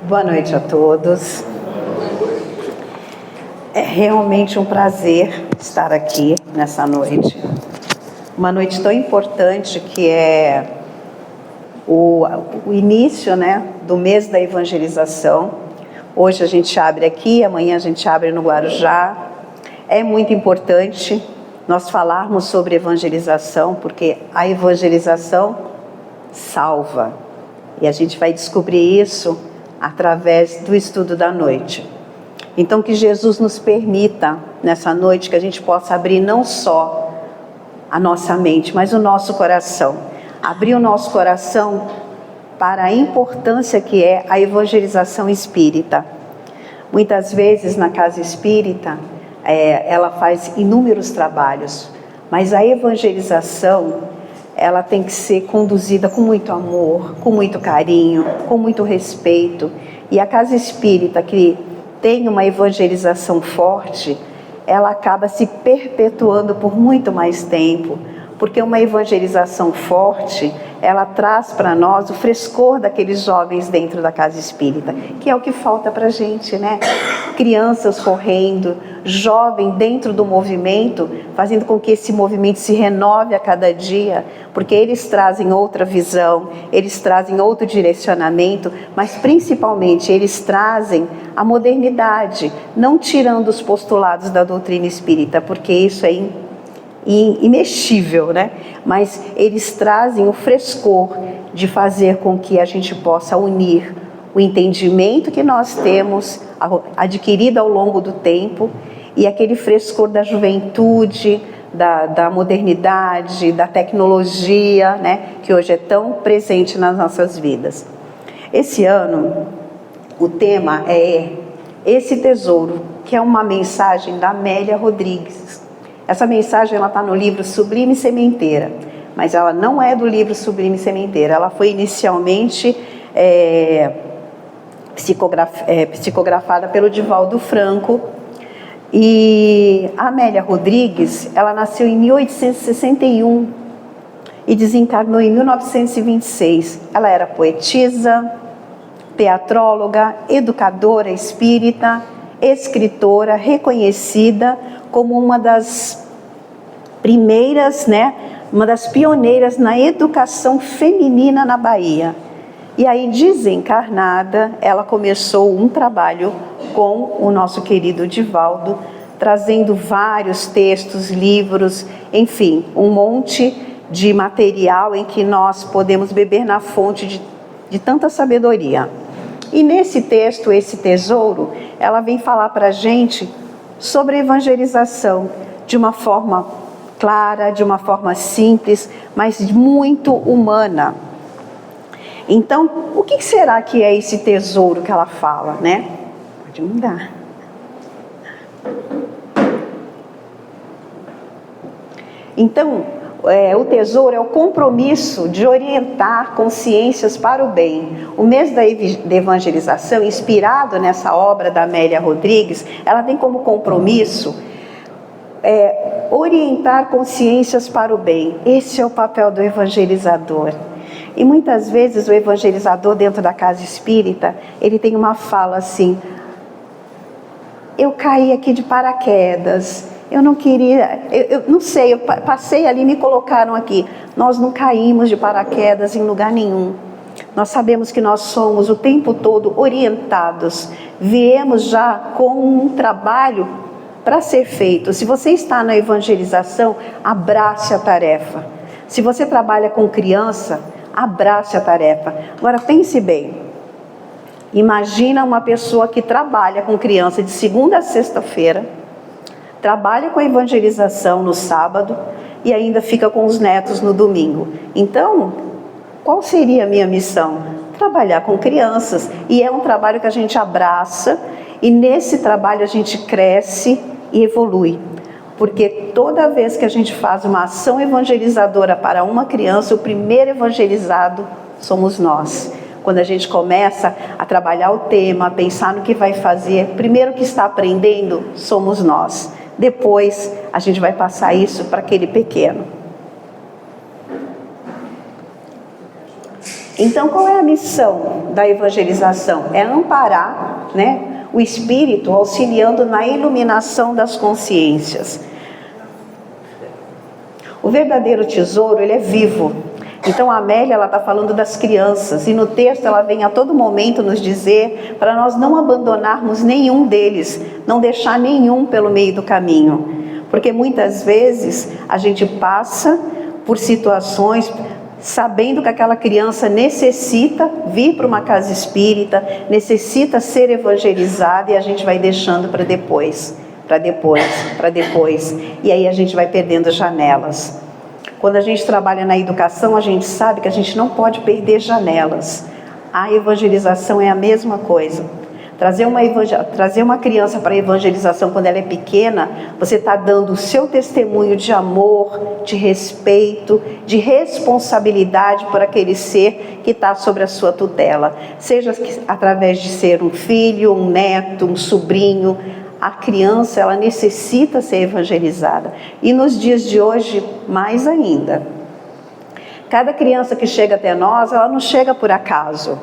Boa noite a todos. É realmente um prazer estar aqui nessa noite. Uma noite tão importante que é o início, do mês da evangelização. Hoje a gente abre aqui, amanhã a gente abre no Guarujá. É muito importante nós falarmos sobre evangelização, porque a evangelização salva. E a gente vai descobrir isso através do estudo da noite. Então, que Jesus nos permita, nessa noite, que a gente possa abrir não só a nossa mente, mas o nosso coração. Abrir o nosso coração para a importância que é a evangelização espírita. Muitas vezes, na casa espírita, ela faz inúmeros trabalhos, mas a evangelização, ela tem que ser conduzida com muito amor, com muito carinho, com muito respeito. E a casa espírita que tem uma evangelização forte, ela acaba se perpetuando por muito mais tempo, porque uma evangelização forte, ela traz para nós o frescor daqueles jovens dentro da casa espírita, que é o que falta para a gente, Crianças correndo, jovem dentro do movimento, fazendo com que esse movimento se renove a cada dia, porque eles trazem outra visão, eles trazem outro direcionamento, mas principalmente eles trazem a modernidade, não tirando os postulados da doutrina espírita, porque isso é imexível, mas eles trazem o frescor de fazer com que a gente possa unir o entendimento que nós temos adquirido ao longo do tempo e aquele frescor da juventude, da modernidade, da tecnologia, que hoje é tão presente nas nossas vidas. Esse ano, o tema é Esse Tesouro, que é uma mensagem da Amélia Rodrigues. Essa mensagem está no livro Sublime Sementeira, mas ela não é do livro Sublime Sementeira. Ela foi inicialmente psicografada pelo Divaldo Franco. E a Amélia Rodrigues, ela nasceu em 1861 e desencarnou em 1926. Ela era poetisa, teatróloga, educadora espírita, escritora, reconhecida como uma das primeiras, uma das pioneiras na educação feminina na Bahia. E aí, desencarnada, ela começou um trabalho com o nosso querido Divaldo, trazendo vários textos, livros, enfim, um monte de material em que nós podemos beber na fonte de tanta sabedoria. E nesse texto, Esse Tesouro, ela vem falar para a gente sobre evangelização, de uma forma clara, de uma forma simples, mas muito humana. Então, o que será que é esse tesouro que ela fala, Pode mudar. Então, o tesouro é o compromisso de orientar consciências para o bem. O mês da evangelização, inspirado nessa obra da Amélia Rodrigues, ela tem como compromisso orientar consciências para o bem. Esse é o papel do evangelizador. E muitas vezes o evangelizador dentro da casa espírita, ele tem uma fala assim: eu caí aqui de paraquedas, eu não queria, eu não sei, eu passei ali e me colocaram aqui. Nós não caímos de paraquedas em lugar nenhum. Nós sabemos que nós somos o tempo todo orientados, viemos já com um trabalho para ser feito. Se você está na evangelização, abrace a tarefa. Se você trabalha com criança, abrace a tarefa. Agora pense bem, imagina uma pessoa que trabalha com criança de segunda a sexta-feira, trabalha com a evangelização no sábado e ainda fica com os netos no domingo. Então, qual seria a minha missão? Trabalhar com crianças. E é um trabalho que a gente abraça, e nesse trabalho a gente cresce e evolui. Porque toda vez que a gente faz uma ação evangelizadora para uma criança, o primeiro evangelizado somos nós. Quando a gente começa a trabalhar o tema, a pensar no que vai fazer, primeiro que está aprendendo somos nós. Depois a gente vai passar isso para aquele pequeno. Então, qual é a missão da evangelização? É amparar, né, o espírito, auxiliando na iluminação das consciências. O verdadeiro tesouro, ele é vivo. Então a Amélia, ela está falando das crianças, e no texto ela vem a todo momento nos dizer para nós não abandonarmos nenhum deles, não deixar nenhum pelo meio do caminho, porque muitas vezes a gente passa por situações sabendo que aquela criança necessita vir para uma casa espírita, necessita ser evangelizada, e a gente vai deixando para depois, e aí a gente vai perdendo janelas. Quando a gente trabalha na educação, a gente sabe que a gente não pode perder janelas. A evangelização é a mesma coisa. Trazer uma criança para a evangelização quando ela é pequena, você está dando o seu testemunho de amor, de respeito, de responsabilidade por aquele ser que está sobre a sua tutela. Seja através de ser um filho, um neto, um sobrinho. A criança, ela necessita ser evangelizada. E nos dias de hoje, mais ainda. Cada criança que chega até nós, ela não chega por acaso.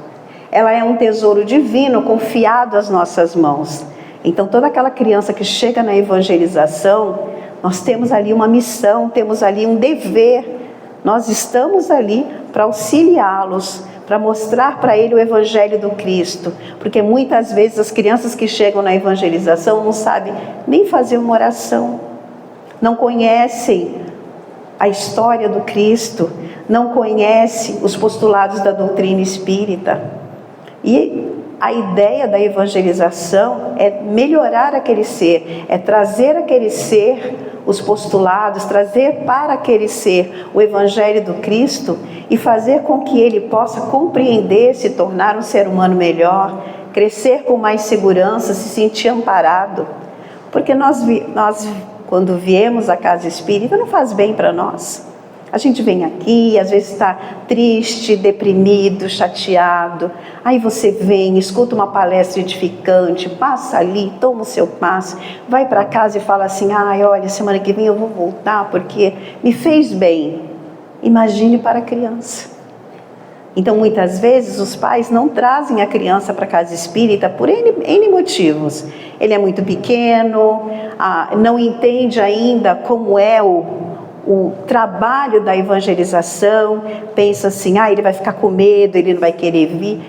Ela é um tesouro divino confiado às nossas mãos. Então, toda aquela criança que chega na evangelização, nós temos ali uma missão, temos ali um dever. Nós estamos ali para auxiliá-los, para mostrar para ele o Evangelho do Cristo, porque muitas vezes as crianças que chegam na evangelização não sabem nem fazer uma oração, não conhecem a história do Cristo, não conhecem os postulados da doutrina espírita. E a ideia da evangelização é melhorar aquele ser, é trazer aquele ser os postulados, trazer para aquele ser o Evangelho do Cristo e fazer com que ele possa compreender, se tornar um ser humano melhor, crescer com mais segurança, se sentir amparado. Porque nós quando viemos à casa espírita, não faz bem para nós. A gente vem aqui, às vezes está triste, deprimido, chateado. Aí você vem, escuta uma palestra edificante, passa ali, toma o seu passe, vai para casa e fala assim: ai, olha, semana que vem eu vou voltar porque me fez bem. Imagine para a criança. Então, muitas vezes, os pais não trazem a criança para a casa espírita por N motivos. Ele é muito pequeno, não entende ainda como é o trabalho da evangelização, pensa assim: ele vai ficar com medo, ele não vai querer vir.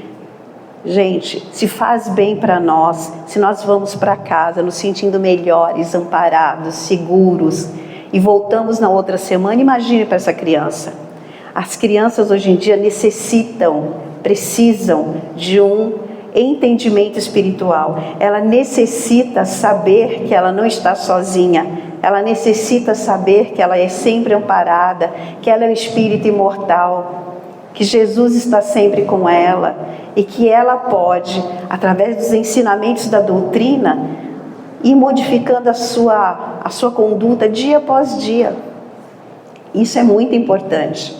Gente, se faz bem para nós, se nós vamos para casa nos sentindo melhores, amparados, seguros, e voltamos na outra semana, imagine para essa criança. As crianças hoje em dia precisam de um entendimento espiritual. Ela necessita saber que ela não está sozinha. Ela necessita saber que ela é sempre amparada, que ela é um espírito imortal, que Jesus está sempre com ela e que ela pode, através dos ensinamentos da doutrina, ir modificando a sua conduta dia após dia. Isso é muito importante.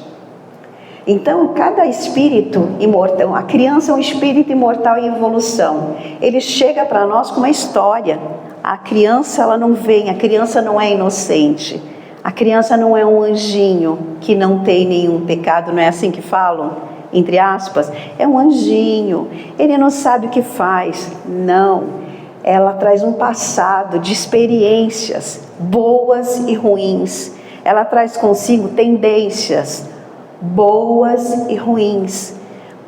Então, cada espírito imortal, a criança é um espírito imortal em evolução. Ele chega para nós com uma história. A criança, ela não vem, a criança não é inocente. A criança não é um anjinho que não tem nenhum pecado, não é assim que falam? Entre aspas, é um anjinho, ele não sabe o que faz. Não, ela traz um passado de experiências boas e ruins. Ela traz consigo tendências boas e ruins.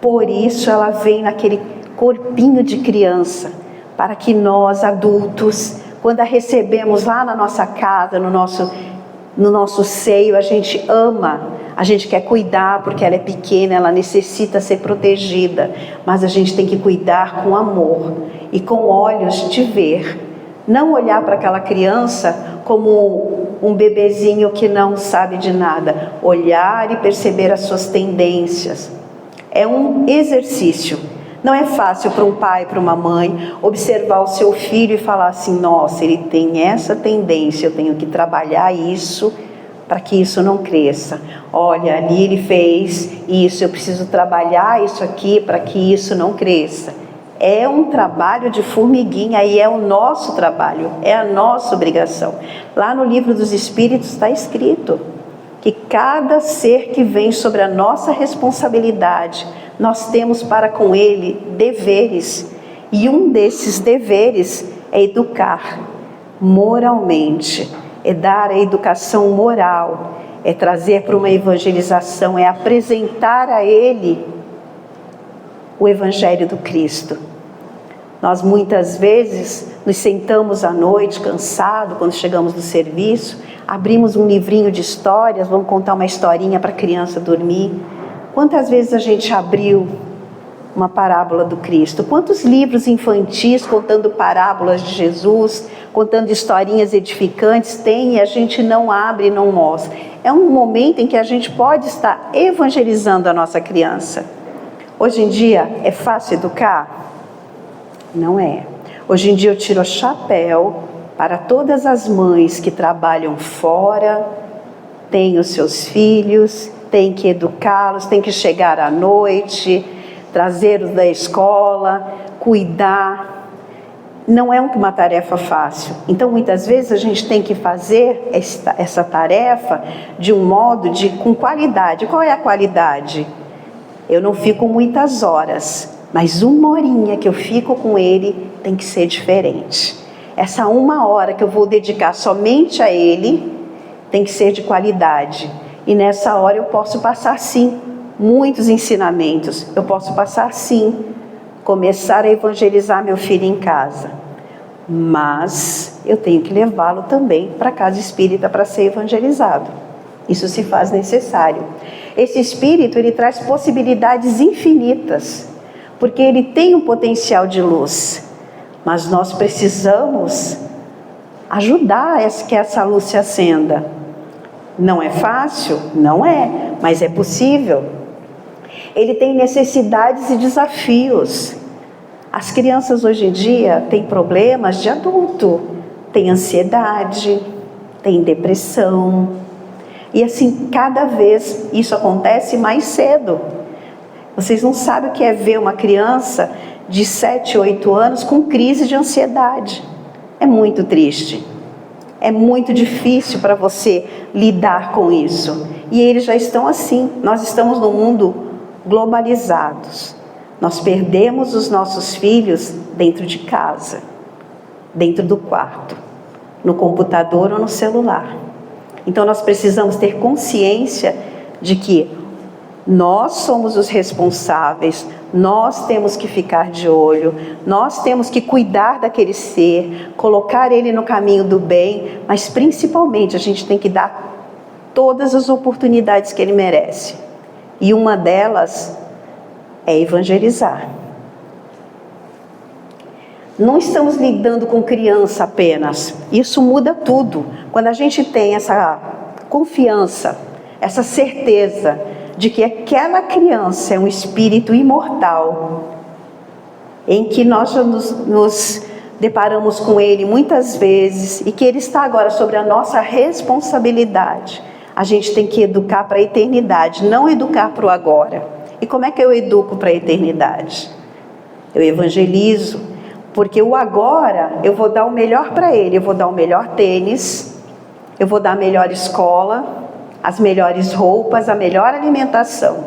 Por isso ela vem naquele corpinho de criança, para que nós adultos, quando a recebemos lá na nossa casa, no nosso seio, a gente ama, a gente quer cuidar, porque ela é pequena, ela necessita ser protegida, mas a gente tem que cuidar com amor e com olhos de ver, não olhar para aquela criança como um bebezinho que não sabe de nada, olhar e perceber as suas tendências. É um exercício. Não é fácil para um pai, para uma mãe, observar o seu filho e falar assim: nossa, ele tem essa tendência, eu tenho que trabalhar isso para que isso não cresça. Olha, ali ele fez isso, eu preciso trabalhar isso aqui para que isso não cresça. É um trabalho de formiguinha e é o nosso trabalho, é a nossa obrigação. Lá no Livro dos Espíritos está escrito que cada ser que vem sobre a nossa responsabilidade, nós temos para com ele deveres. E um desses deveres é educar moralmente, é dar a educação moral, é trazer para uma evangelização, é apresentar a ele o Evangelho do Cristo. Nós muitas vezes nos sentamos à noite, cansado, quando chegamos do serviço, abrimos um livrinho de histórias, vamos contar uma historinha para a criança dormir. Quantas vezes a gente abriu uma parábola do Cristo? Quantos livros infantis contando parábolas de Jesus, contando historinhas edificantes tem e a gente não abre e não mostra? É um momento em que a gente pode estar evangelizando a nossa criança. Hoje em dia é fácil educar? Não é. Hoje em dia eu tiro o chapéu para todas as mães que trabalham fora, têm os seus filhos, têm que educá-los, têm que chegar à noite, trazê-los da escola, cuidar. Não é uma tarefa fácil. Então, muitas vezes a gente tem que fazer essa tarefa de um modo com qualidade. Qual é a qualidade? Eu não fico muitas horas, mas uma horinha que eu fico com ele tem que ser diferente. Essa uma hora que eu vou dedicar somente a ele tem que ser de qualidade. E nessa hora eu posso passar sim muitos ensinamentos. Eu posso passar sim, começar a evangelizar meu filho em casa. Mas eu tenho que levá-lo também para a casa espírita para ser evangelizado. Isso se faz necessário. Esse espírito, ele traz possibilidades infinitas, porque ele tem um potencial de luz. Mas nós precisamos ajudar que essa luz se acenda. Não é fácil? Não é, mas é possível. Ele tem necessidades e desafios. As crianças hoje em dia têm problemas de adulto, têm ansiedade, têm depressão. E assim, cada vez isso acontece mais cedo. Vocês não sabem o que é ver uma criança de 7, 8 anos com crise de ansiedade. É muito triste. É muito difícil para você lidar com isso. E eles já estão assim. Nós estamos num mundo globalizados. Nós perdemos os nossos filhos dentro de casa, dentro do quarto, no computador ou no celular. Então nós precisamos ter consciência de que nós somos os responsáveis, nós temos que ficar de olho, nós temos que cuidar daquele ser, colocar ele no caminho do bem, mas principalmente a gente tem que dar todas as oportunidades que ele merece. E uma delas é evangelizar. Não estamos lidando com criança apenas, isso muda tudo. Quando a gente tem essa confiança, essa certeza de que aquela criança é um espírito imortal, em que nós já nos deparamos com ele muitas vezes e que ele está agora sobre a nossa responsabilidade, a gente tem que educar para a eternidade, não educar para o agora. E como é que eu educo para a eternidade? Eu evangelizo, porque o agora eu vou dar o melhor para ele, eu vou dar o melhor tênis, eu vou dar a melhor escola, as melhores roupas, a melhor alimentação.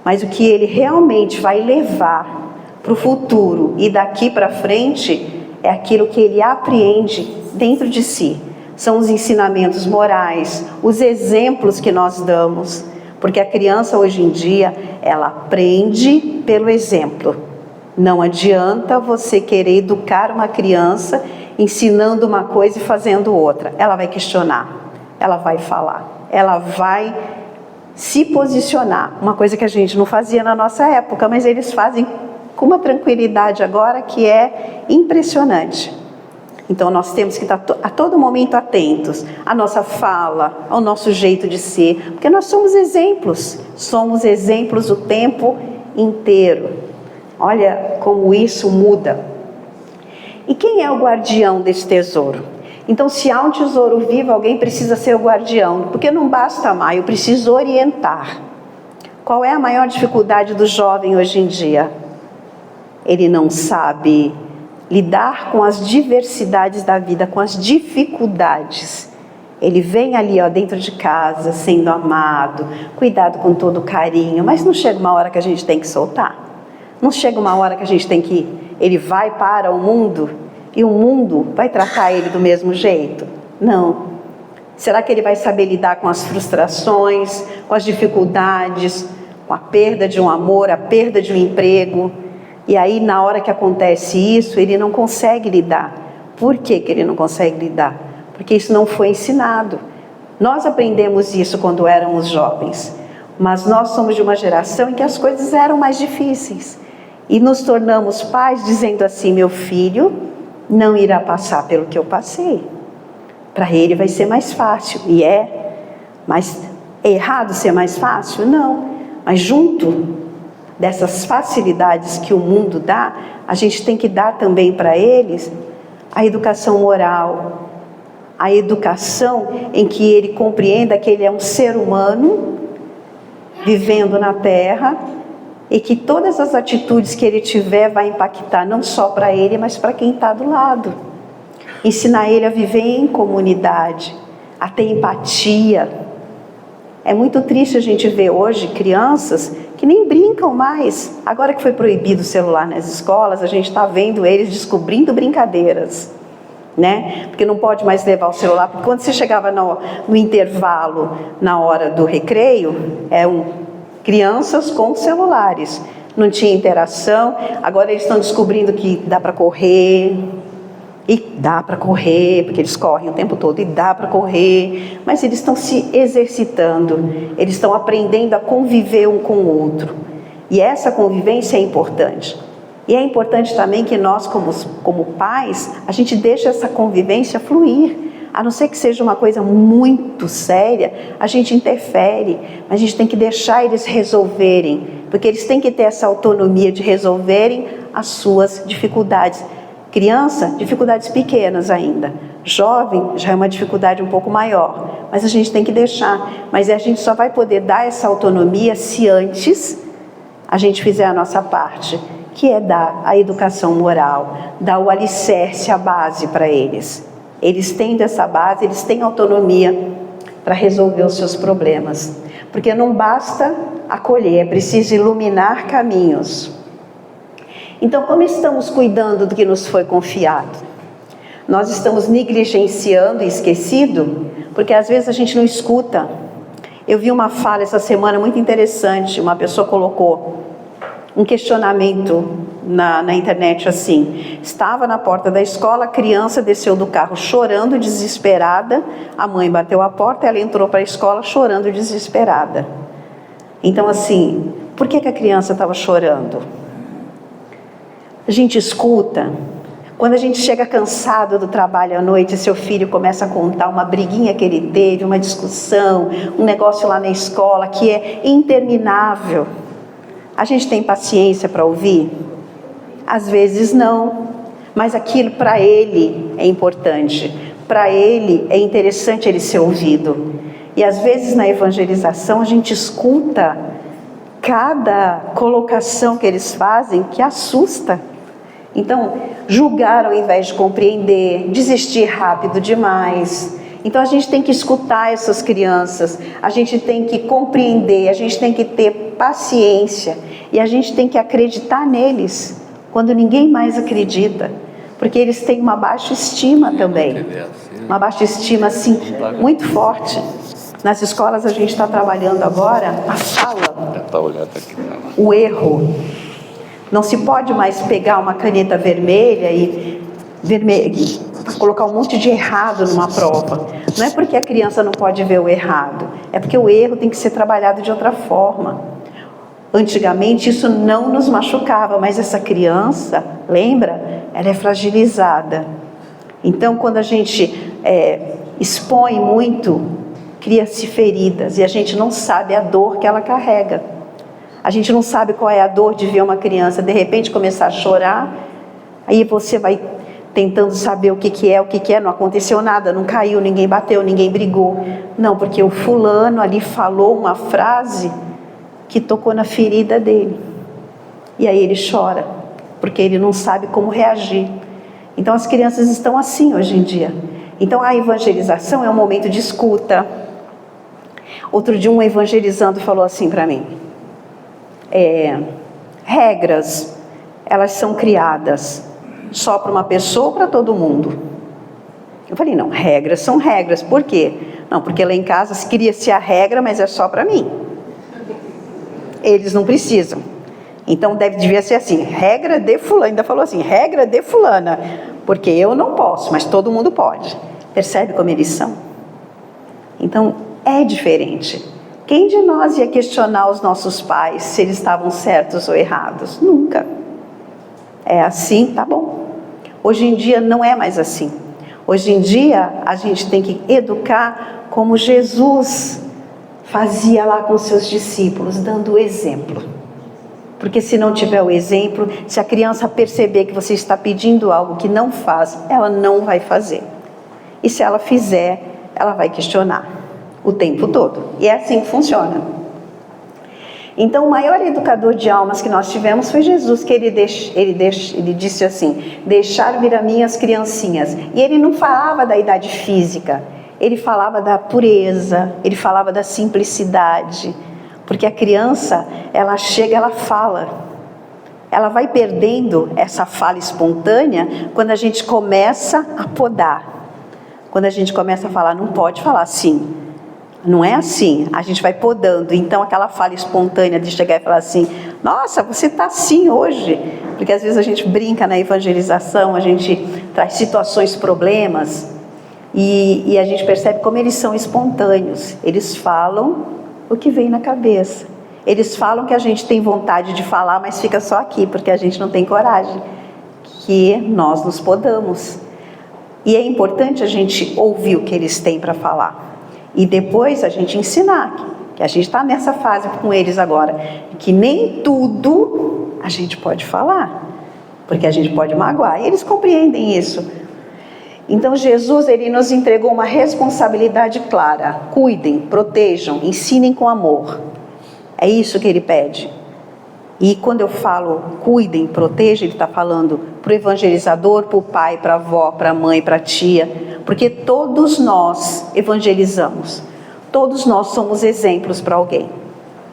Mas o que ele realmente vai levar para o futuro e daqui para frente é aquilo que ele apreende dentro de si. São os ensinamentos morais, os exemplos que nós damos. Porque a criança hoje em dia, ela aprende pelo exemplo. Não adianta você querer educar uma criança ensinando uma coisa e fazendo outra. Ela vai questionar, ela vai falar, ela vai se posicionar. Uma coisa que a gente não fazia na nossa época, mas eles fazem com uma tranquilidade agora que é impressionante. Então nós temos que estar a todo momento atentos à nossa fala, ao nosso jeito de ser, porque nós somos exemplos o tempo inteiro. Olha como isso muda. E quem é o guardião desse tesouro? Então, se há um tesouro vivo, alguém precisa ser o guardião, porque não basta amar, eu preciso orientar. Qual é a maior dificuldade do jovem hoje em dia? Ele não sabe lidar com as diversidades da vida, com as dificuldades. Ele vem ali, ó, dentro de casa, sendo amado, cuidado com todo carinho, mas não chega uma hora que a gente tem que soltar? Não chega uma hora que a gente tem que... Ele vai para o mundo e o mundo vai tratar ele do mesmo jeito? Não. Será que ele vai saber lidar com as frustrações, com as dificuldades, com a perda de um amor, a perda de um emprego? E aí, na hora que acontece isso, ele não consegue lidar. Por que que ele não consegue lidar? Porque isso não foi ensinado. Nós aprendemos isso quando éramos jovens, mas nós somos de uma geração em que as coisas eram mais difíceis. E nos tornamos pais dizendo assim: meu filho não irá passar pelo que eu passei. Para ele vai ser mais fácil. E é. Mas é errado ser mais fácil? Não. Mas junto dessas facilidades que o mundo dá, a gente tem que dar também para eles a educação moral, a educação em que ele compreenda que ele é um ser humano vivendo na Terra e que todas as atitudes que ele tiver vai impactar não só para ele, mas para quem está do lado. Ensinar ele a viver em comunidade, a ter empatia. É muito triste a gente ver hoje crianças que nem brincam mais. Agora que foi proibido o celular nas escolas, a gente está vendo eles descobrindo brincadeiras, né? Porque não pode mais levar o celular, porque quando você chegava no intervalo, na hora do recreio, eram crianças com celulares, não tinha interação. Agora eles estão descobrindo que dá para correr, e dá para correr, porque eles correm o tempo todo, e dá para correr, mas eles estão se exercitando, eles estão aprendendo a conviver um com o outro, e essa convivência é importante. E é importante também que nós, como pais, a gente deixe essa convivência fluir, a não ser que seja uma coisa muito séria, a gente interfere, mas a gente tem que deixar eles resolverem, porque eles têm que ter essa autonomia de resolverem as suas dificuldades. Criança, dificuldades pequenas ainda. Jovem, já é uma dificuldade um pouco maior. Mas a gente tem que deixar. Mas a gente só vai poder dar essa autonomia se antes a gente fizer a nossa parte, que é dar a educação moral, dar o alicerce, a base para eles. Eles têm dessa base, eles têm autonomia para resolver os seus problemas. Porque não basta acolher, é preciso iluminar caminhos. Então, como estamos cuidando do que nos foi confiado? Nós estamos negligenciando e esquecido, porque às vezes a gente não escuta. Eu vi uma fala essa semana muito interessante, uma pessoa colocou um questionamento na internet assim: estava na porta da escola, a criança desceu do carro chorando, desesperada, a mãe bateu a porta, ela entrou para a escola chorando, desesperada. Então assim, por que a criança estava chorando? A gente escuta. Quando a gente chega cansado do trabalho à noite, seu filho começa a contar uma briguinha que ele teve, uma discussão, um negócio lá na escola que é interminável. A gente tem paciência para ouvir? Às vezes não, mas aquilo para ele é importante, para ele é interessante ele ser ouvido. E às vezes na evangelização a gente escuta cada colocação que eles fazem que assusta. Então, julgar ao invés de compreender, desistir rápido demais. Então a gente tem que escutar essas crianças, a gente tem que compreender, a gente tem que ter paciência e a gente tem que acreditar neles quando ninguém mais acredita, porque eles têm uma baixa estima também, uma baixa estima assim muito forte. Nas escolas a gente está trabalhando agora a fala, o erro. Não se pode mais pegar uma caneta vermelha e colocar um monte de errado numa prova. Não é porque a criança não pode ver o errado, é porque o erro tem que ser trabalhado de outra forma. Antigamente isso não nos machucava, mas essa criança, lembra? Ela é fragilizada. Então quando a gente expõe muito, cria-se feridas e a gente não sabe a dor que ela carrega. A gente não sabe qual é a dor de ver uma criança de repente começar a chorar, aí você vai tentando saber o que é, não aconteceu nada, não caiu, ninguém bateu, ninguém brigou. Não, porque o fulano ali falou uma frase que tocou na ferida dele. E aí ele chora, porque ele não sabe como reagir. Então as crianças estão assim hoje em dia. Então a evangelização é um momento de escuta. Outro dia um evangelizando falou assim para mim, regras, elas são criadas só para uma pessoa ou para todo mundo? Eu falei, não, regras são regras, por quê? Não, porque lá em casa cria-se a regra, mas é só para mim. Eles não precisam. Então devia ser assim, regra de fulana, ainda falou assim, regra de fulana, porque eu não posso, mas todo mundo pode. Percebe como eles são? Então é diferente. Quem de nós ia questionar os nossos pais se eles estavam certos ou errados? Nunca. É assim, tá bom. Hoje em dia não é mais assim. Hoje em dia a gente tem que educar como Jesus fazia lá com seus discípulos, dando o exemplo. Porque se não tiver o exemplo, se a criança perceber que você está pedindo algo que não faz, ela não vai fazer. E se ela fizer, ela vai questionar o tempo todo. E é assim que funciona. Então o maior educador de almas que nós tivemos foi Jesus, que ele disse assim, deixar vir a mim as criancinhas. E ele não falava da idade física, ele falava da pureza, ele falava da simplicidade. Porque a criança, ela chega, ela fala. Ela vai perdendo essa fala espontânea quando a gente começa a podar. Quando a gente começa a falar, não pode falar assim. Não é assim, a gente vai podando. Então aquela fala espontânea de chegar e falar assim, nossa, você está assim hoje. Porque às vezes a gente brinca na evangelização, a gente traz situações, problemas, e a gente percebe como eles são espontâneos. Eles falam o que vem na cabeça. Eles falam que a gente tem vontade de falar, mas fica só aqui, porque a gente não tem coragem. Que nós nos podamos. E é importante a gente ouvir o que eles têm para falar. E depois a gente ensinar, que a gente está nessa fase com eles agora, que nem tudo a gente pode falar, porque a gente pode magoar. E eles compreendem isso. Então Jesus, ele nos entregou uma responsabilidade clara. Cuidem, protejam, ensinem com amor. É isso que ele pede. E quando eu falo cuidem, protejam, ele está falando para o evangelizador, para o pai, para a avó, para a mãe, para a tia. Porque todos nós evangelizamos. Todos nós somos exemplos para alguém.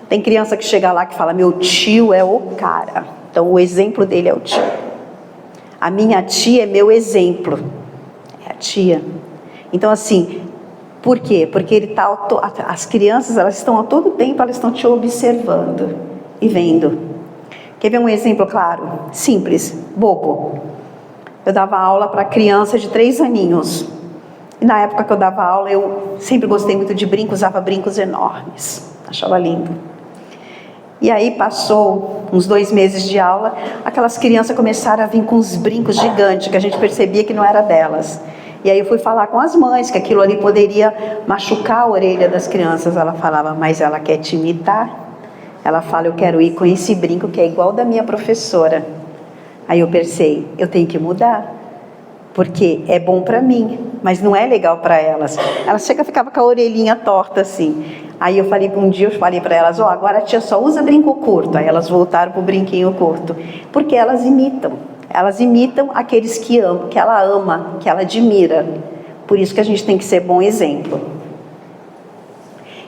Tem criança que chega lá que fala, meu tio é o cara. Então o exemplo dele é o tio. A minha tia é meu exemplo. Tia. Então assim, por quê? Porque as crianças, elas estão a todo tempo, elas estão te observando e vendo. Quer ver um exemplo claro? Simples, bobo. Eu dava aula para criança de 3 aninhos. E na época que eu dava aula, eu sempre gostei muito de brincos, usava brincos enormes. Achava lindo. E aí passou uns 2 meses de aula, aquelas crianças começaram a vir com uns brincos gigantes, que a gente percebia que não era delas. E aí eu fui falar com as mães, que aquilo ali poderia machucar a orelha das crianças. Ela falava, mas ela quer te imitar? Ela fala, eu quero ir com esse brinco que é igual da minha professora. Aí eu pensei, eu tenho que mudar, porque é bom para mim, mas não é legal para elas. Elas ficavam com a orelhinha torta assim. Aí eu falei, um dia eu falei para elas, agora a tia só usa brinco curto. Aí elas voltaram para o brinquinho curto, porque elas imitam. Elas imitam aqueles que ela ama, que ela admira. Por isso que a gente tem que ser bom exemplo.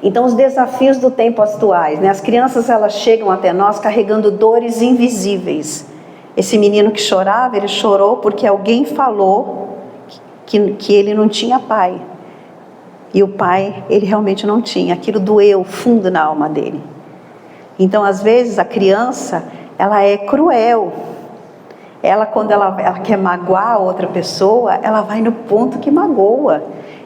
Então os desafios do tempo atuais, né? As crianças, elas chegam até nós carregando dores invisíveis. Esse menino que chorava, ele chorou porque alguém falou que ele não tinha pai. E o pai, ele realmente não tinha. Aquilo doeu fundo na alma dele. Então às vezes a criança, ela é cruel. Ela, quando ela quer magoar a outra pessoa, ela vai no ponto que magoa.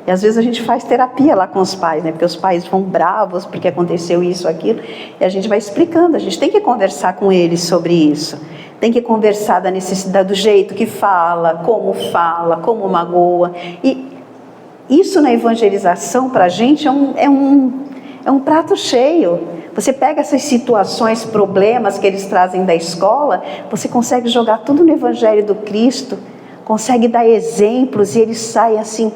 E às vezes a gente faz terapia lá com os pais, né? Porque os pais vão bravos porque aconteceu isso, aquilo. E a gente vai explicando, a gente tem que conversar com eles sobre isso. Tem que conversar da necessidade, do jeito que fala, como magoa. E isso na evangelização para a gente é um prato cheio. Você pega essas situações, problemas que eles trazem da escola, você consegue jogar tudo no Evangelho do Cristo, consegue dar exemplos e eles saem assim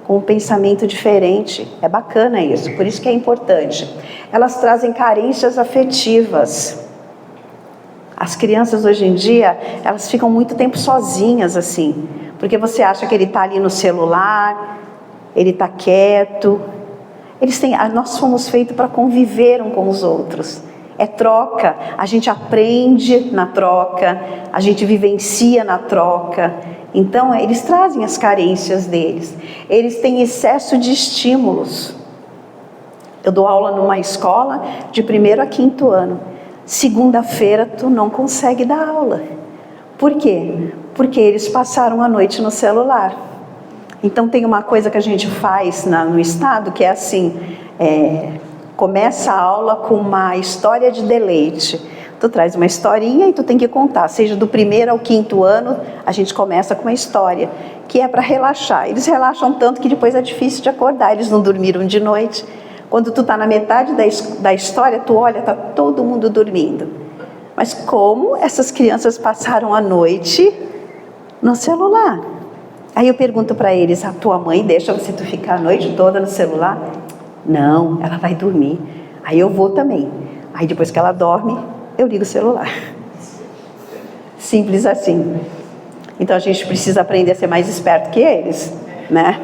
com um pensamento diferente. É bacana isso, por isso que é importante. Elas trazem carências afetivas. As crianças hoje em dia, elas ficam muito tempo sozinhas assim, porque você acha que ele está ali no celular, ele está quieto. Nós fomos feitos para conviver um com os outros. É troca, a gente aprende na troca, a gente vivencia na troca. Então, eles trazem as carências deles. Eles têm excesso de estímulos. Eu dou aula numa escola de 1º a 5º ano. Segunda-feira, tu não consegue dar aula. Por quê? Porque eles passaram a noite no celular. Então, tem uma coisa que a gente faz no estado, que é assim, começa a aula com uma história de deleite. Tu traz uma historinha e tu tem que contar, seja do 1º ao 5º ano, a gente começa com uma história, que é para relaxar. Eles relaxam tanto que depois é difícil de acordar, eles não dormiram de noite. Quando tu está na metade da história, tu olha, está todo mundo dormindo. Mas como essas crianças passaram a noite no celular? Aí eu pergunto para eles, a tua mãe deixa você tu ficar a noite toda no celular? Não, ela vai dormir. Aí eu vou também. Aí depois que ela dorme, eu ligo o celular. Simples assim. Então a gente precisa aprender a ser mais esperto que eles, né?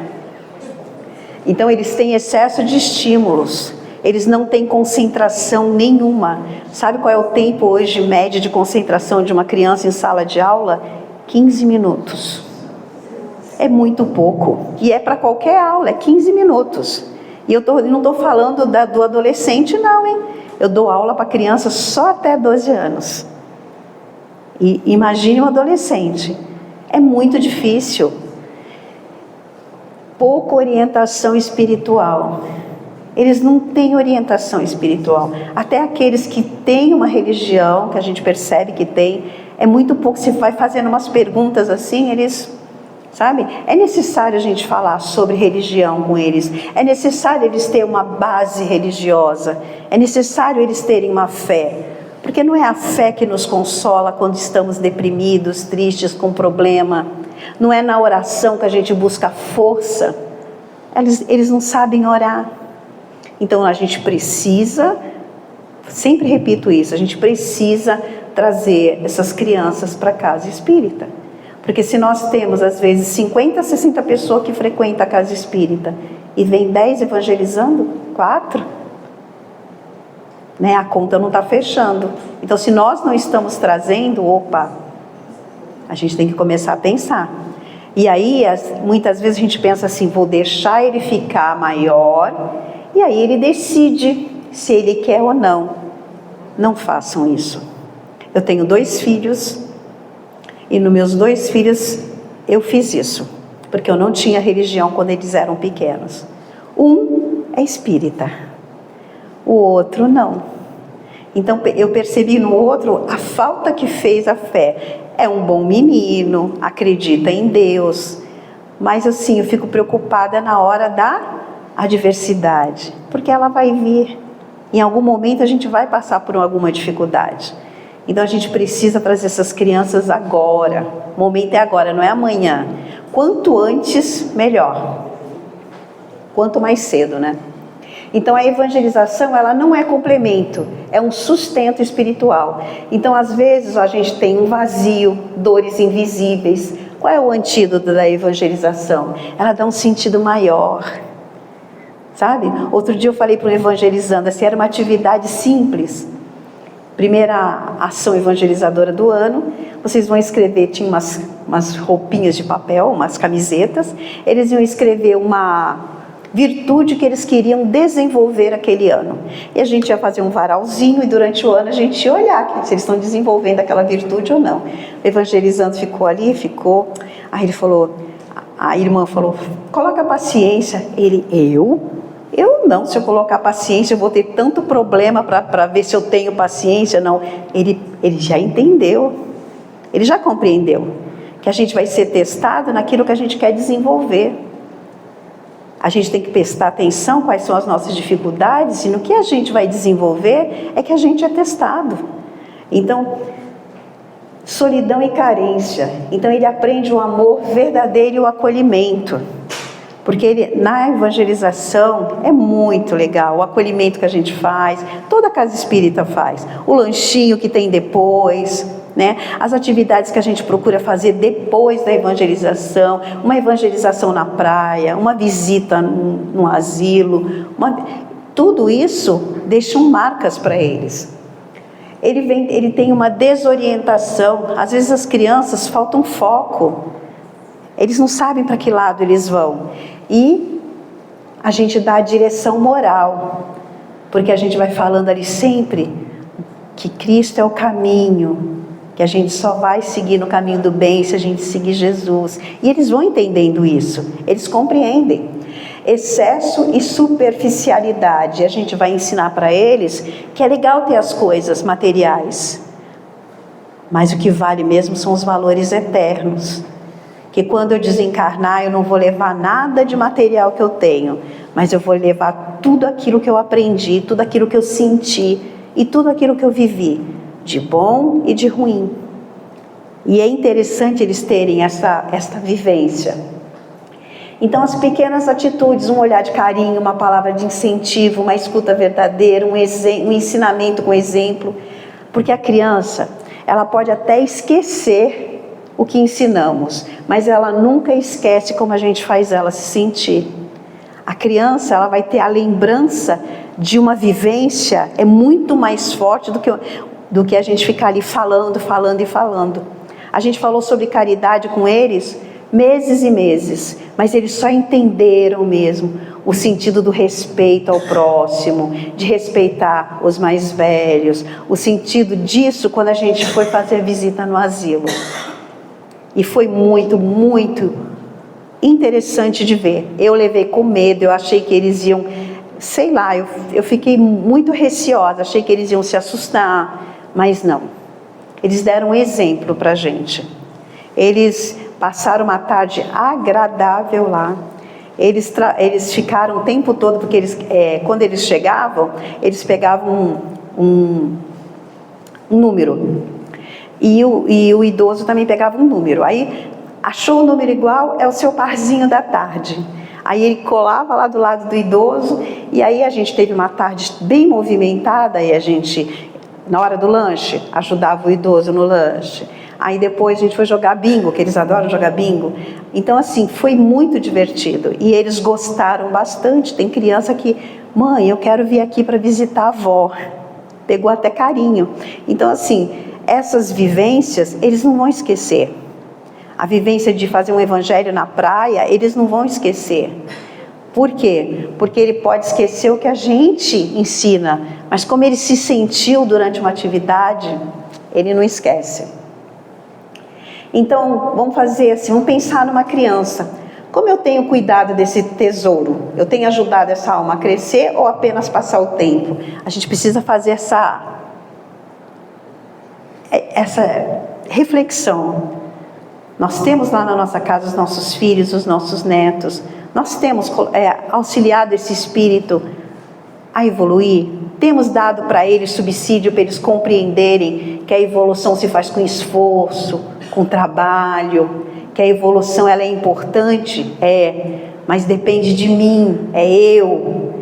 Então eles têm excesso de estímulos. Eles não têm concentração nenhuma. Sabe qual é o tempo hoje médio de concentração de uma criança em sala de aula? 15 minutos. É muito pouco. E é para qualquer aula, é 15 minutos. E eu não estou falando do adolescente não, hein? Eu dou aula para crianças só até 12 anos. E imagine um adolescente. É muito difícil. Pouca orientação espiritual. Eles não têm orientação espiritual. Até aqueles que têm uma religião, que a gente percebe que tem, é muito pouco. Você vai fazendo umas perguntas assim, eles... Sabe? É necessário a gente falar sobre religião com eles. É necessário eles terem uma base religiosa. É necessário eles terem uma fé. Porque não é a fé que nos consola quando estamos deprimidos, tristes, com problema. Não é na oração que a gente busca força. Eles não sabem orar. Então a gente precisa, sempre repito isso, a gente precisa trazer essas crianças para a casa espírita. Porque se nós temos, às vezes, 50, 60 pessoas que frequentam a casa espírita e vem 10 evangelizando, 4, né? A conta não está fechando. Então, se nós não estamos trazendo, a gente tem que começar a pensar. E aí, muitas vezes a gente pensa assim, vou deixar ele ficar maior, e aí ele decide se ele quer ou não. Não façam isso. Eu tenho 2 filhos, e nos meus 2 filhos eu fiz isso, porque eu não tinha religião quando eles eram pequenos. Um é espírita, o outro não. Então eu percebi no outro a falta que fez a fé. É um bom menino, acredita em Deus, mas assim, eu fico preocupada na hora da adversidade, porque ela vai vir. Em algum momento a gente vai passar por alguma dificuldade. Então a gente precisa trazer essas crianças agora. O momento é agora, não é amanhã. Quanto antes, melhor. Quanto mais cedo, né? Então a evangelização, ela não é complemento, é um sustento espiritual. Então às vezes a gente tem um vazio, dores invisíveis. Qual é o antídoto da evangelização? Ela dá um sentido maior. Sabe? Outro dia eu falei para um evangelizando, assim, era uma atividade simples. Primeira ação evangelizadora do ano, vocês vão escrever, tinha umas roupinhas de papel, umas camisetas, eles iam escrever uma virtude que eles queriam desenvolver aquele ano. E a gente ia fazer um varalzinho e durante o ano a gente ia olhar se eles estão desenvolvendo aquela virtude ou não. O evangelizando ficou ali, aí ele falou, a irmã falou, coloca paciência. Eu não, se eu colocar paciência, eu vou ter tanto problema para ver se eu tenho paciência. Não, ele já entendeu, ele já compreendeu que a gente vai ser testado naquilo que a gente quer desenvolver. A gente tem que prestar atenção quais são as nossas dificuldades e no que a gente vai desenvolver é que a gente é testado. Então, solidão e carência. Então ele aprende o amor verdadeiro e o acolhimento. Porque na evangelização é muito legal, o acolhimento que a gente faz, toda casa espírita faz, o lanchinho que tem depois, né? As atividades que a gente procura fazer depois da evangelização, uma evangelização na praia, uma visita num asilo, tudo isso deixa marcas para eles. Ele tem uma desorientação, às vezes as crianças faltam foco, eles não sabem para que lado eles vão. E a gente dá a direção moral, porque a gente vai falando ali sempre que Cristo é o caminho, que a gente só vai seguir no caminho do bem se a gente seguir Jesus. E eles vão entendendo isso, eles compreendem. Excesso e superficialidade, a gente vai ensinar para eles que é legal ter as coisas materiais, mas o que vale mesmo são os valores eternos. Que quando eu desencarnar, eu não vou levar nada de material que eu tenho, mas eu vou levar tudo aquilo que eu aprendi, tudo aquilo que eu senti e tudo aquilo que eu vivi, de bom e de ruim. E é interessante eles terem esta vivência. Então, as pequenas atitudes, um olhar de carinho, uma palavra de incentivo, uma escuta verdadeira, um ensinamento com exemplo, porque a criança, ela pode até esquecer o que ensinamos, mas ela nunca esquece como a gente faz ela se sentir. A criança, ela vai ter a lembrança de uma vivência, é muito mais forte do que a gente ficar ali falando. A gente falou sobre caridade com eles meses e meses, mas eles só entenderam mesmo o sentido do respeito ao próximo, de respeitar os mais velhos, o sentido disso quando a gente foi fazer visita no asilo. E foi muito, muito interessante de ver. Eu levei com medo, eu achei que eles iam, sei lá, eu fiquei muito receosa, achei que eles iam se assustar, mas não. Eles deram um exemplo para a gente. Eles passaram uma tarde agradável lá. Eles ficaram o tempo todo, porque quando eles chegavam, eles pegavam um número. E o idoso também pegava um número. Aí, achou o número igual, é o seu parzinho da tarde. Aí ele colava lá do lado do idoso, e aí a gente teve uma tarde bem movimentada, e a gente, na hora do lanche, ajudava o idoso no lanche. Aí depois a gente foi jogar bingo, que eles adoram jogar bingo. Então, assim, foi muito divertido. E eles gostaram bastante. Tem criança que, mãe, eu quero vir aqui para visitar a avó. Pegou até carinho. Então, assim, essas vivências, eles não vão esquecer. A vivência de fazer um evangelho na praia, eles não vão esquecer. Por quê? Porque ele pode esquecer o que a gente ensina, mas como ele se sentiu durante uma atividade, ele não esquece. Então, vamos fazer assim, vamos pensar numa criança. Como eu tenho cuidado desse tesouro? Eu tenho ajudado essa alma a crescer ou apenas passar o tempo? A gente precisa fazer essa reflexão. Nós temos lá na nossa casa os nossos filhos, os nossos netos. Nós temos auxiliado esse espírito a evoluir. Temos dado para eles subsídio para eles compreenderem que a evolução se faz com esforço, com trabalho, que a evolução ela é importante, mas depende de mim, eu.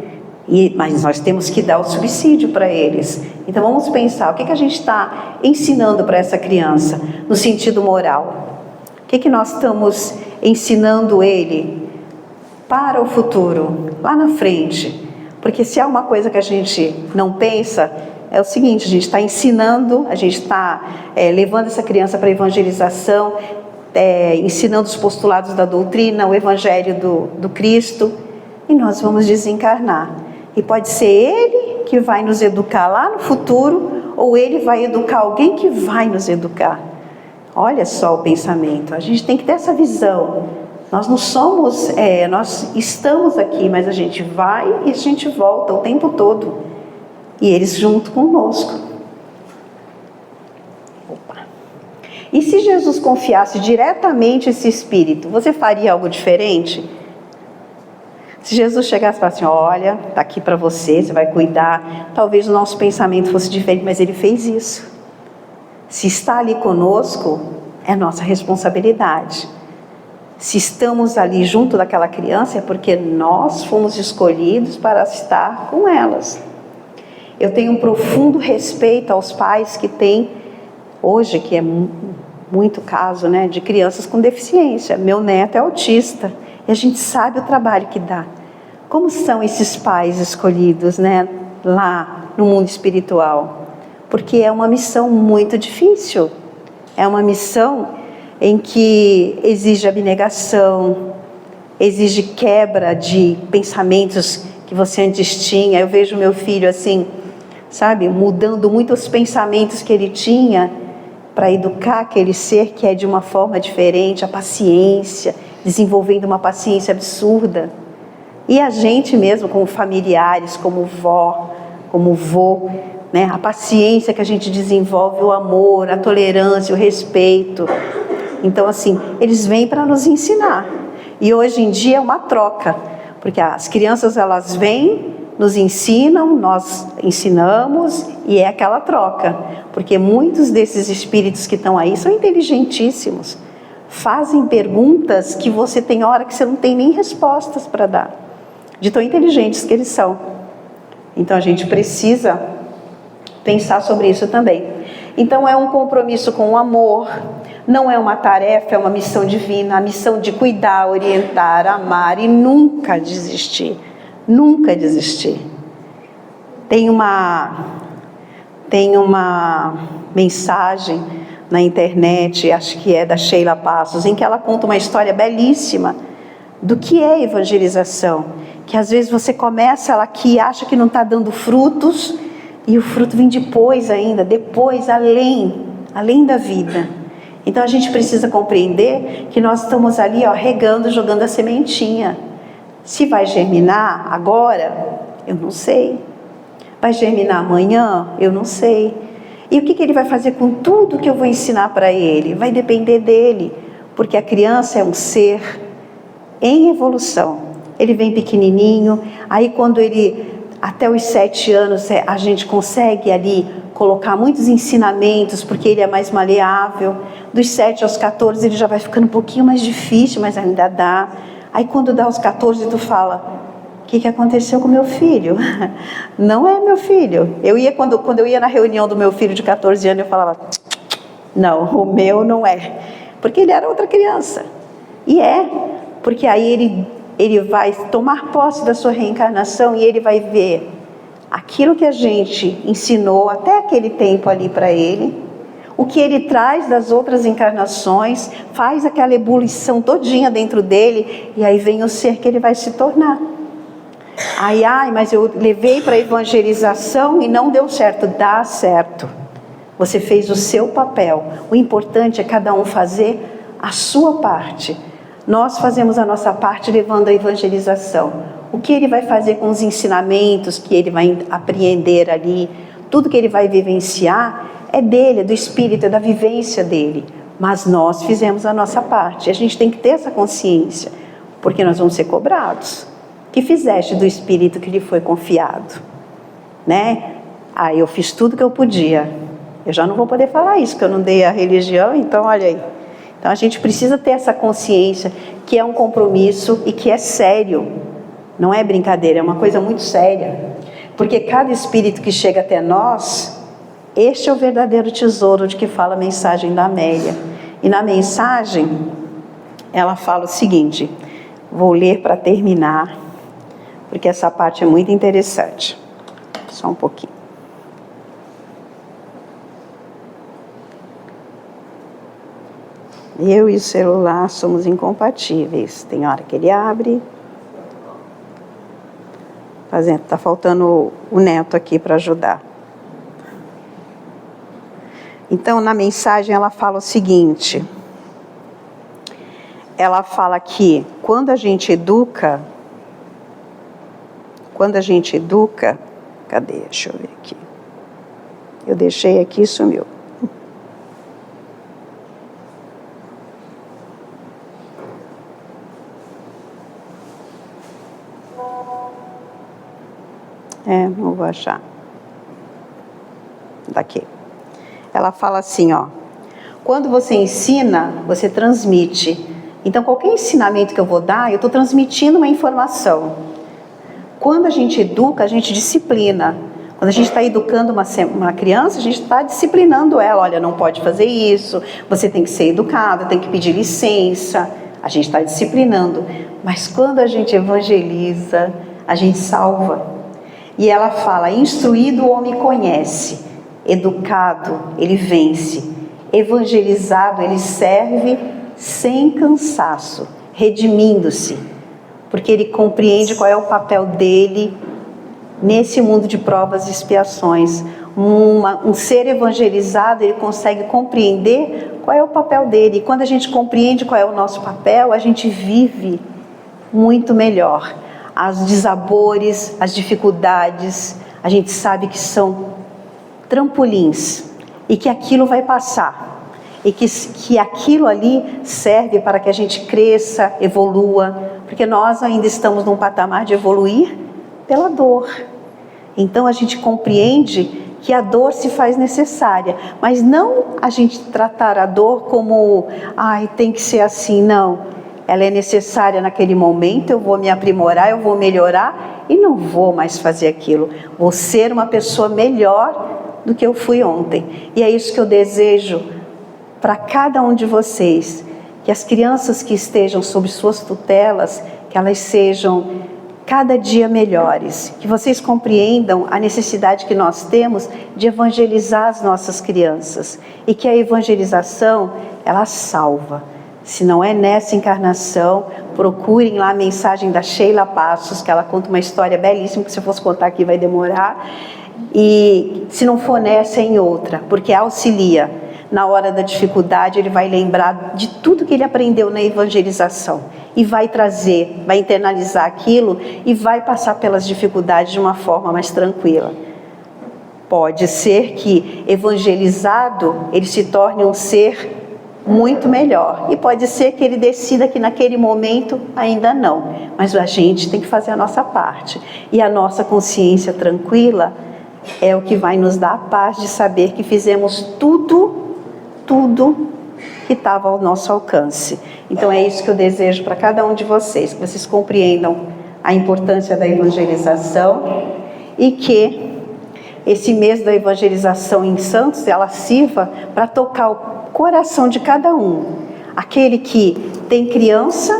Mas nós temos que dar o subsídio para eles. Então vamos pensar, o que a gente está ensinando para essa criança no sentido moral? O que nós estamos ensinando ele para o futuro, lá na frente? Porque se há uma coisa que a gente não pensa, é o seguinte, a gente está ensinando, a gente está levando essa criança para a evangelização, ensinando os postulados da doutrina, o evangelho do Cristo, e nós vamos desencarnar. E pode ser ele que vai nos educar lá no futuro, ou ele vai educar alguém que vai nos educar. Olha só o pensamento, a gente tem que ter essa visão. Nós não somos, nós estamos aqui, mas a gente vai e a gente volta o tempo todo. E eles junto conosco. E se Jesus confiasse diretamente esse Espírito, você faria algo diferente? Se Jesus chegasse e falasse assim, olha, está aqui para você, você vai cuidar. Talvez o nosso pensamento fosse diferente, mas ele fez isso. Se está ali conosco, é nossa responsabilidade. Se estamos ali junto daquela criança, é porque nós fomos escolhidos para estar com elas. Eu tenho um profundo respeito aos pais que têm hoje, que é muito caso, né, de crianças com deficiência. Meu neto é autista e a gente sabe o trabalho que dá. Como são esses pais escolhidos, né, lá no mundo espiritual? Porque é uma missão muito difícil. É uma missão em que exige abnegação, exige quebra de pensamentos que você antes tinha. Eu vejo meu filho assim, sabe, mudando muitos pensamentos que ele tinha para educar aquele ser que é de uma forma diferente, a paciência, desenvolvendo uma paciência absurda. E a gente mesmo, como familiares, como vó, como vô, né, a paciência que a gente desenvolve, o amor, a tolerância, o respeito. Então, assim, eles vêm para nos ensinar. E hoje em dia é uma troca, porque as crianças, elas vêm, nos ensinam, nós ensinamos, e é aquela troca. Porque muitos desses espíritos que estão aí são inteligentíssimos. Fazem perguntas que você tem hora que você não tem nem respostas para dar, de tão inteligentes que eles são. Então a gente precisa pensar sobre isso também. Então é um compromisso com o amor, não é uma tarefa, é uma missão divina, a missão de cuidar, orientar, amar e nunca desistir. Nunca desistir. Tem uma mensagem na internet, acho que é da Sheila Passos, em que ela conta uma história belíssima do que é evangelização. Que às vezes você começa ela aqui, acha que não está dando frutos, e o fruto vem depois ainda, depois, além da vida. Então a gente precisa compreender que nós estamos ali, ó, regando, jogando a sementinha. Se vai germinar agora, eu não sei. Vai germinar amanhã? Eu não sei. E o que ele vai fazer com tudo que eu vou ensinar para ele? Vai depender dele, porque a criança é um ser em evolução. Ele vem pequenininho, aí quando ele, até os 7 anos, a gente consegue ali colocar muitos ensinamentos, porque ele é mais maleável. Dos 7 aos 14 ele já vai ficando um pouquinho mais difícil, mas ainda dá. Aí quando dá aos 14 tu fala, o que aconteceu com meu filho? Não é meu filho. Quando eu ia na reunião do meu filho de 14 anos, eu falava, não, o meu não é. Porque ele era outra criança. E porque aí ele vai tomar posse da sua reencarnação e ele vai ver aquilo que a gente ensinou até aquele tempo ali para ele, o que ele traz das outras encarnações, faz aquela ebulição todinha dentro dele, e aí vem o ser que ele vai se tornar. Mas eu levei para a evangelização e não deu certo. Dá certo. Você fez o seu papel. O importante é cada um fazer a sua parte. Nós fazemos a nossa parte levando a evangelização. O que ele vai fazer com os ensinamentos que ele vai apreender ali, tudo que ele vai vivenciar, é dele, é do espírito, é da vivência dele. Mas nós fizemos a nossa parte. A gente tem que ter essa consciência, porque nós vamos ser cobrados. Que fizeste do espírito que lhe foi confiado? Né? Eu fiz tudo que eu podia. Eu já não vou poder falar isso, porque eu não dei a religião, então olha aí. Então a gente precisa ter essa consciência que é um compromisso e que é sério. Não é brincadeira, é uma coisa muito séria. Porque cada espírito que chega até nós, este é o verdadeiro tesouro de que fala a mensagem da Amélia. E na mensagem, ela fala o seguinte, vou ler para terminar, porque essa parte é muito interessante. Só um pouquinho. Eu e o celular somos incompatíveis. Tem hora que ele abre. Tá faltando o neto aqui para ajudar. Então, na mensagem, ela fala o seguinte. Ela fala que quando a gente educa... Cadê? Deixa eu ver aqui. Eu deixei aqui e sumiu. Não vou achar. Daqui. Ela fala assim, ó. Quando você ensina, você transmite. Então, qualquer ensinamento que eu vou dar, eu estou transmitindo uma informação. Quando a gente educa, a gente disciplina. Quando a gente está educando uma criança, a gente está disciplinando ela. Olha, não pode fazer isso, você tem que ser educada, tem que pedir licença. A gente está disciplinando. Mas quando a gente evangeliza, a gente salva. E ela fala, instruído o homem conhece, educado ele vence, evangelizado ele serve sem cansaço, redimindo-se, porque ele compreende qual é o papel dele nesse mundo de provas e expiações. Um ser evangelizado, ele consegue compreender qual é o papel dele. E quando a gente compreende qual é o nosso papel, a gente vive muito melhor. As desabores, as dificuldades, a gente sabe que são trampolins e que aquilo vai passar. E que aquilo ali serve para que a gente cresça, evolua, porque nós ainda estamos num patamar de evoluir pela dor. Então a gente compreende que a dor se faz necessária, mas não a gente tratar a dor como, tem que ser assim, não. Ela é necessária naquele momento, eu vou me aprimorar, eu vou melhorar e não vou mais fazer aquilo. Vou ser uma pessoa melhor do que eu fui ontem. E é isso que eu desejo para cada um de vocês, que as crianças que estejam sob suas tutelas, que elas sejam cada dia melhores, que vocês compreendam a necessidade que nós temos de evangelizar as nossas crianças e que a evangelização, ela salva. Se não é nessa encarnação, procurem lá a mensagem da Sheila Passos, que ela conta uma história belíssima, que se eu fosse contar aqui vai demorar, e se não for nessa, é em outra, porque auxilia. Na hora da dificuldade, ele vai lembrar de tudo que ele aprendeu na evangelização e vai trazer, vai internalizar aquilo e vai passar pelas dificuldades de uma forma mais tranquila. Pode ser que, evangelizado, ele se torne um ser muito melhor. E pode ser que ele decida que naquele momento ainda não. Mas a gente tem que fazer a nossa parte. E a nossa consciência tranquila é o que vai nos dar a paz de saber que fizemos tudo que estava ao nosso alcance. Então é isso que eu desejo para cada um de vocês, que vocês compreendam a importância da evangelização e que esse mês da evangelização em Santos, ela sirva para tocar o coração de cada um. Aquele que tem criança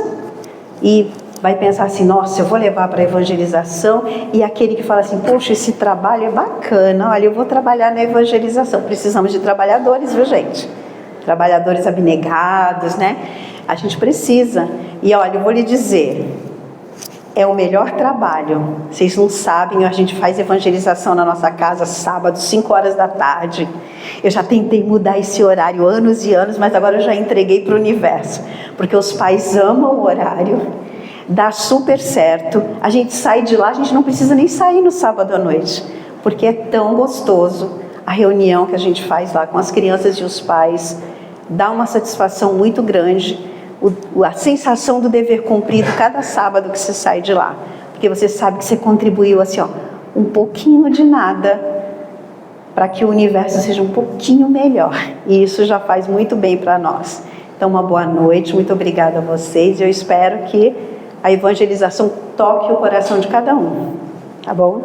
e vai pensar assim, nossa, eu vou levar para a evangelização, e aquele que fala assim, poxa, esse trabalho é bacana, olha, eu vou trabalhar na evangelização. Precisamos de trabalhadores, viu, gente? Trabalhadores abnegados, né? A gente precisa. E olha, eu vou lhe dizer, é o melhor trabalho. Vocês não sabem, a gente faz evangelização na nossa casa sábado, 5 horas da tarde. Eu já tentei mudar esse horário anos e anos, mas agora eu já entreguei para o universo, porque os pais amam o horário. Dá super certo, a gente sai de lá, a gente não precisa nem sair no sábado à noite, porque é tão gostoso a reunião que a gente faz lá com as crianças e os pais, dá uma satisfação muito grande, a sensação do dever cumprido cada sábado que você sai de lá, porque você sabe que você contribuiu assim, um pouquinho de nada, para que o universo seja um pouquinho melhor, e isso já faz muito bem para nós. Então uma boa noite, muito obrigada a vocês, eu espero que a evangelização toque o coração de cada um, tá bom?